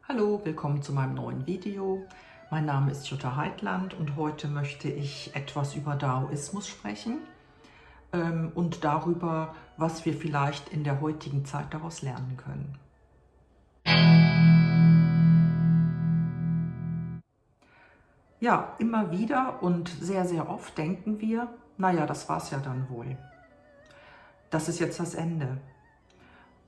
Hallo, willkommen zu meinem neuen Video. Mein Name ist Jutta Heitland und heute möchte ich etwas über Daoismus sprechen und darüber, was wir vielleicht in der heutigen Zeit daraus lernen können. Ja, immer wieder und sehr, sehr oft denken wir, naja, das war's ja dann wohl. Das ist jetzt das Ende.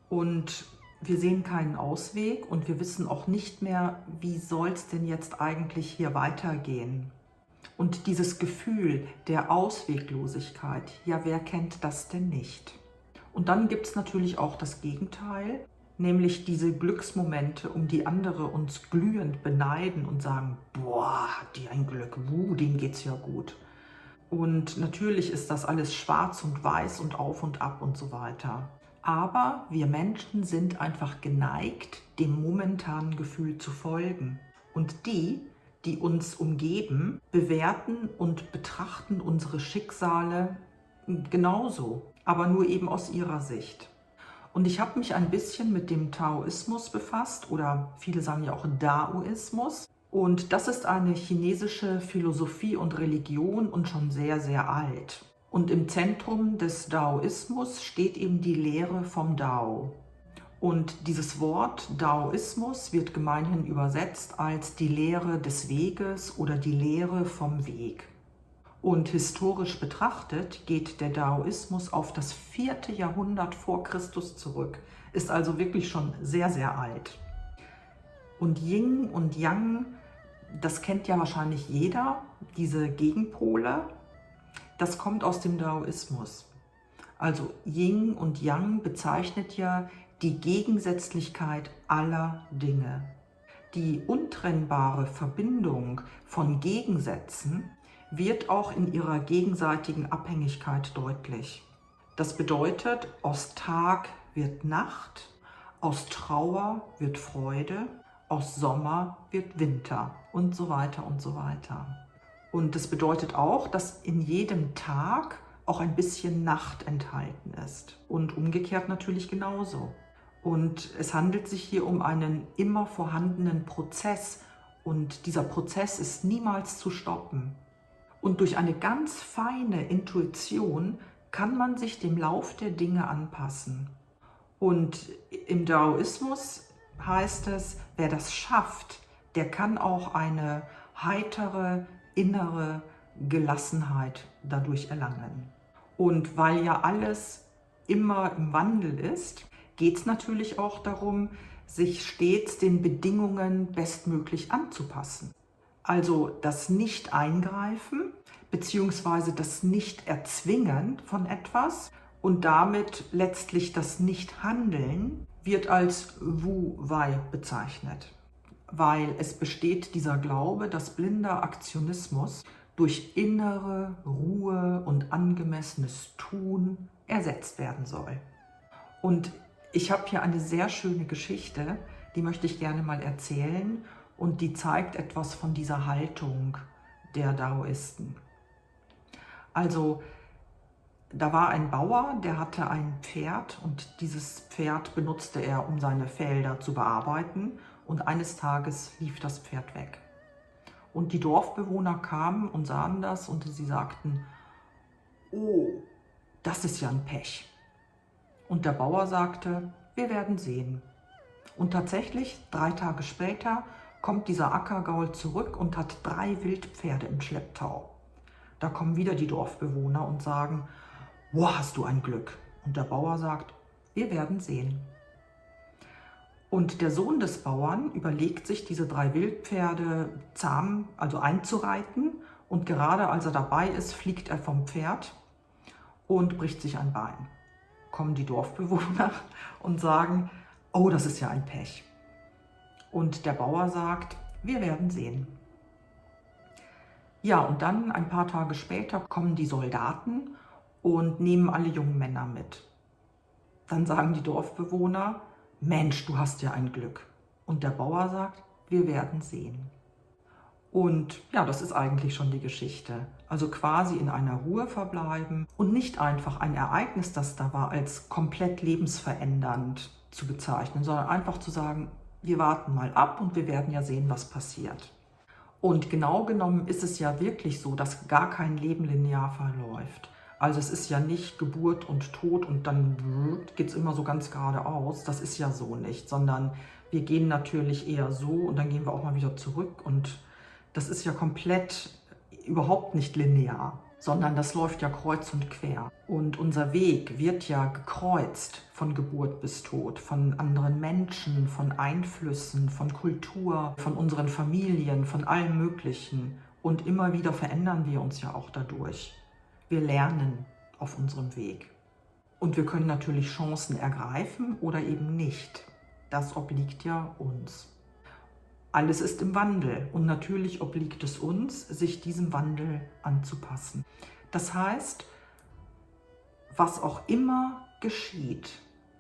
Und wir sehen keinen Ausweg und wir wissen auch nicht mehr, wie soll es denn jetzt eigentlich hier weitergehen. Und dieses Gefühl der Ausweglosigkeit, ja, wer kennt das denn nicht? Und dann gibt es natürlich auch das Gegenteil, nämlich diese Glücksmomente, um die andere uns glühend beneiden und sagen, boah, hat die ein Glück, dem geht's ja gut. Und natürlich ist das alles schwarz und weiß und auf und ab und so weiter. Aber wir Menschen sind einfach geneigt, dem momentanen Gefühl zu folgen. Und die uns umgeben, bewerten und betrachten unsere Schicksale genauso, aber nur eben aus ihrer Sicht. Und ich habe mich ein bisschen mit dem Taoismus befasst, oder viele sagen ja auch Daoismus. Und das ist eine chinesische Philosophie und Religion und schon sehr, sehr alt. Und im Zentrum des Daoismus steht eben die Lehre vom Dao. Und dieses Wort Daoismus wird gemeinhin übersetzt als die Lehre des Weges oder die Lehre vom Weg. Und historisch betrachtet geht der Daoismus auf das 4. Jahrhundert vor Christus zurück, ist also wirklich schon sehr, sehr alt. Und Yin und Yang, das kennt ja wahrscheinlich jeder, diese Gegenpole, das kommt aus dem Daoismus. Also Yin und Yang bezeichnet ja die Gegensätzlichkeit aller Dinge. Die untrennbare Verbindung von Gegensätzen wird auch in ihrer gegenseitigen Abhängigkeit deutlich. Das bedeutet, aus Tag wird Nacht, aus Trauer wird Freude, aus Sommer wird Winter und so weiter und so weiter. Und das bedeutet auch, dass in jedem Tag auch ein bisschen Nacht enthalten ist und umgekehrt natürlich genauso. Und es handelt sich hier um einen immer vorhandenen Prozess und dieser Prozess ist niemals zu stoppen. Und durch eine ganz feine Intuition kann man sich dem Lauf der Dinge anpassen. Und im Daoismus heißt es, wer das schafft, der kann auch eine heitere, innere Gelassenheit dadurch erlangen. Und weil ja alles immer im Wandel ist, geht es natürlich auch darum, sich stets den Bedingungen bestmöglich anzupassen. Also das Nicht-Eingreifen bzw. das Nicht-Erzwingen von etwas und damit letztlich das Nicht-Handeln wird als Wu-Wei bezeichnet, weil es besteht dieser Glaube, dass blinder Aktionismus durch innere Ruhe und angemessenes Tun ersetzt werden soll. Und ich habe hier eine sehr schöne Geschichte, die möchte ich gerne mal erzählen und die zeigt etwas von dieser Haltung der Daoisten. Also da war ein Bauer, der hatte ein Pferd und dieses Pferd benutzte er, um seine Felder zu bearbeiten und eines Tages lief das Pferd weg. Und die Dorfbewohner kamen und sahen das und sie sagten, oh, das ist ja ein Pech. Und der Bauer sagte, wir werden sehen. Und tatsächlich, 3 Tage später, kommt dieser Ackergaul zurück und hat 3 Wildpferde im Schlepptau. Da kommen wieder die Dorfbewohner und sagen, wow, hast du ein Glück. Und der Bauer sagt, wir werden sehen. Und der Sohn des Bauern überlegt sich, diese 3 Wildpferde zahm, also einzureiten. Und gerade als er dabei ist, fliegt er vom Pferd und bricht sich ein Bein. Kommen die Dorfbewohner und sagen, oh, das ist ja ein Pech. Und der Bauer sagt, wir werden sehen. Ja, und dann ein paar Tage später kommen die Soldaten und nehmen alle jungen Männer mit. Dann sagen die Dorfbewohner, Mensch, du hast ja ein Glück. Und der Bauer sagt, wir werden sehen. Und ja, das ist eigentlich schon die Geschichte. Also quasi in einer Ruhe verbleiben und nicht einfach ein Ereignis, das da war, als komplett lebensverändernd zu bezeichnen, sondern einfach zu sagen, wir warten mal ab und wir werden ja sehen, was passiert. Und genau genommen ist es ja wirklich so, dass gar kein Leben linear verläuft. Also es ist ja nicht Geburt und Tod und dann geht es immer so ganz geradeaus. Das ist ja so nicht, sondern wir gehen natürlich eher so und dann gehen wir auch mal wieder zurück. Und das ist ja komplett überhaupt nicht linear, sondern das läuft ja kreuz und quer. Und unser Weg wird ja gekreuzt von Geburt bis Tod, von anderen Menschen, von Einflüssen, von Kultur, von unseren Familien, von allem Möglichen. Und immer wieder verändern wir uns ja auch dadurch. Wir lernen auf unserem Weg. Und wir können natürlich Chancen ergreifen oder eben nicht. Das obliegt ja uns. Alles ist im Wandel und natürlich obliegt es uns, sich diesem Wandel anzupassen. Das heißt, was auch immer geschieht,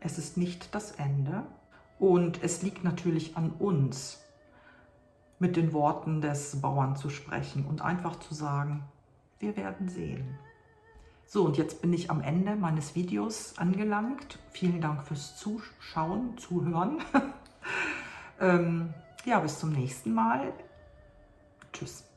es ist nicht das Ende und es liegt natürlich an uns, mit den Worten des Bauern zu sprechen und einfach zu sagen, wir werden sehen. So, und jetzt bin ich am Ende meines Videos angelangt. Vielen Dank fürs Zuschauen, Zuhören. Ja, bis zum nächsten Mal. Tschüss.